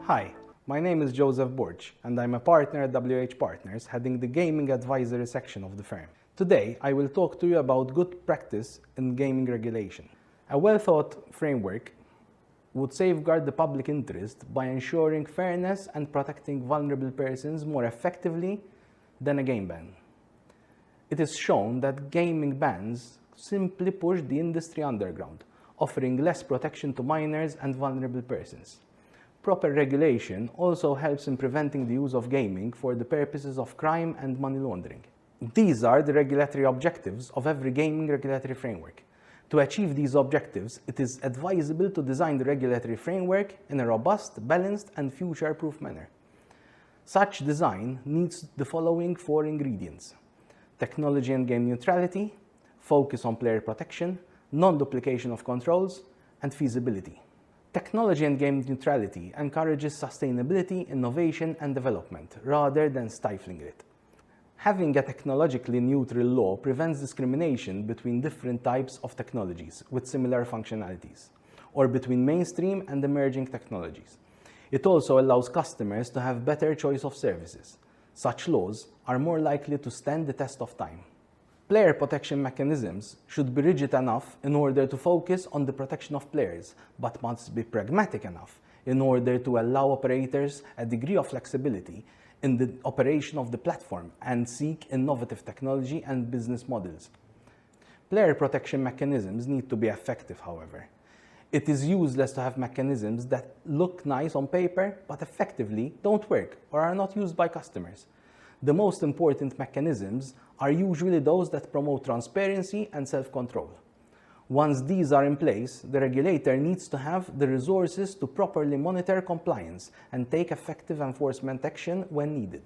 Hi, my name is F Borg, and I'm a partner at WH Partners, heading the gaming advisory section of the firm. Today, I will talk to you about good practice in gaming regulation. A well-thought framework would safeguard the public interest by ensuring fairness and protecting vulnerable persons more effectively than a game ban. It is shown that gaming bans simply push the industry underground, offering less protection to minors and vulnerable persons. Proper regulation also helps in preventing the use of gaming for the purposes of crime and money laundering. These are the regulatory objectives of every gaming regulatory framework. To achieve these objectives, it is advisable to design the regulatory framework in a robust, balanced, and future-proof manner. Such design needs the following 4 ingredients: technology and game neutrality, focus on player protection, non-duplication of controls, and feasibility. Technology and game neutrality encourages sustainability, innovation, and development, rather than stifling it. Having a technologically neutral law prevents discrimination between different types of technologies with similar functionalities, or between mainstream and emerging technologies. It also allows customers to have better choice of services. Such laws are more likely to stand the test of time. Player protection mechanisms should be rigid enough in order to focus on the protection of players, but must be pragmatic enough in order to allow operators a degree of flexibility in the operation of the platform and seek innovative technology and business models. Player protection mechanisms need to be effective, however. It is useless to have mechanisms that look nice on paper but effectively don't work or are not used by customers. The most important mechanisms are usually those that promote transparency and self-control. Once these are in place, the regulator needs to have the resources to properly monitor compliance and take effective enforcement action when needed.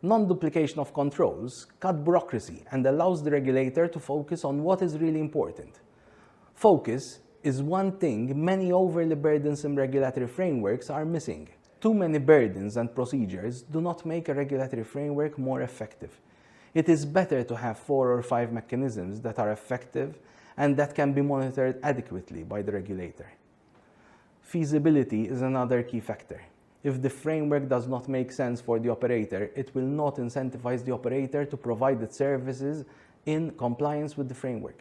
Non-duplication of controls cuts bureaucracy and allows the regulator to focus on what is really important. Focus is one thing many overly burdensome regulatory frameworks are missing. Too many burdens and procedures do not make a regulatory framework more effective. It is better to have 4 or 5 mechanisms that are effective and that can be monitored adequately by the regulator. Feasibility is another key factor. If the framework does not make sense for the operator, it will not incentivize the operator to provide its services in compliance with the framework.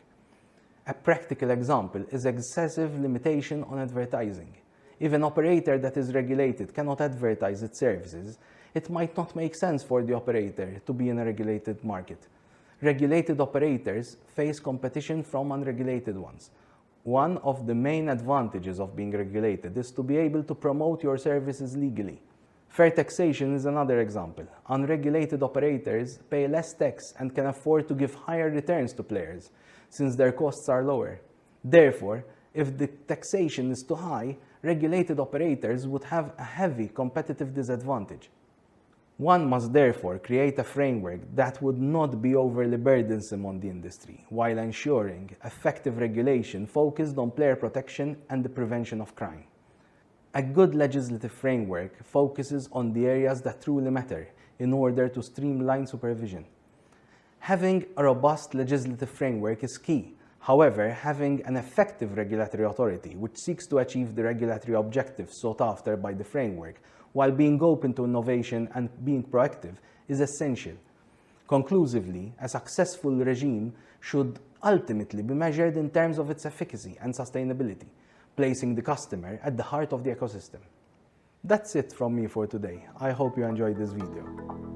A practical example is excessive limitation on advertising. If an operator that is regulated cannot advertise its services, it might not make sense for the operator to be in a regulated market. Regulated operators face competition from unregulated ones. One of the main advantages of being regulated is to be able to promote your services legally. Fair taxation is another example. Unregulated operators pay less tax and can afford to give higher returns to players, since their costs are lower. Therefore, if the taxation is too high, regulated operators would have a heavy competitive disadvantage. One must therefore create a framework that would not be overly burdensome on the industry, while ensuring effective regulation focused on player protection and the prevention of crime. A good legislative framework focuses on the areas that truly matter in order to streamline supervision. Having a robust legislative framework is key. However, having an effective regulatory authority which seeks to achieve the regulatory objectives sought after by the framework while being open to innovation and being proactive is essential. Conclusively, a successful regime should ultimately be measured in terms of its efficacy and sustainability, placing the customer at the heart of the ecosystem. That's it from me for today. I hope you enjoyed this video.